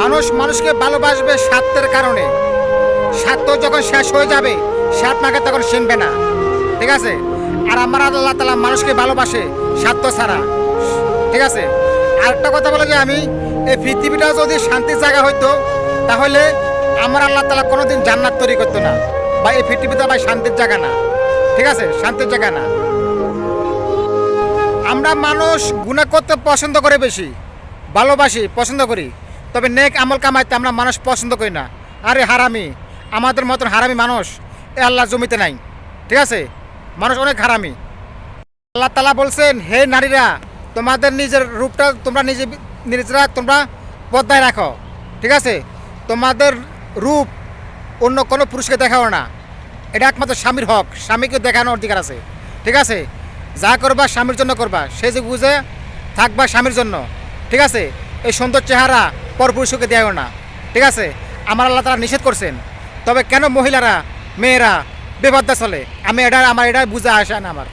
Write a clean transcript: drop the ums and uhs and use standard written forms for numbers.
মানুষ মানুষকে ভালোবাসবে স্বার্থের কারণে। স্বার্থ যখন শেষ হয়ে যাবে সে আপনাকে তখন চিনবে না, ঠিক আছে? আর আমার আল্লাহ তাআলা মানুষকে ভালোবাসে স্বার্থ ছাড়া, ঠিক আছে? আরেকটা কথা বলে যে আমি এই পৃথিবীটা যদি শান্তির জায়গা হইতো তাহলে আমার আল্লাহ তাআলা কোনোদিন জান্নাত তৈরি করতো না, বা এই পৃথিবীটা ভাই শান্তির জায়গা না, ঠিক আছে? শান্তির জায়গা না। আমরা মানুষ গুনাহ করতে পছন্দ করে বেশি, ভালোবাসি, পছন্দ করি, তবে নেক আমল কামাইতে আমরা মানুষ পছন্দ করি না। আরে হারামি, আমাদের মতন হারামি মানুষ এ আল্লাহ জমিতে নাই, ঠিক আছে? মানুষ অনেক হারামি। আল্লাহ তাআলা বলছেন, হে নারীরা, তোমাদের নিজের রূপটা তোমরা নিজেরা তোমরা পর্দায় রাখো, ঠিক আছে? তোমাদের রূপ অন্য কোনো পুরুষকে দেখাও না, এটা একমাত্র স্বামীর হক, স্বামীকে দেখানোর অধিকার আছে, ঠিক আছে? যা করবা স্বামীর জন্য করবা, সে যে বুঝে থাকবা স্বামীর জন্য, ঠিক আছে? এই সুন্দর চেহারা পরপুরুষকে দেয় না, ঠিক আছে? আমার আল্লাহ তারা নিষেধ করছেন। তবে কেন মহিলারা, মেয়েরা বেপর্দা চলে, আমার এটা বুঝে আসে না আমার।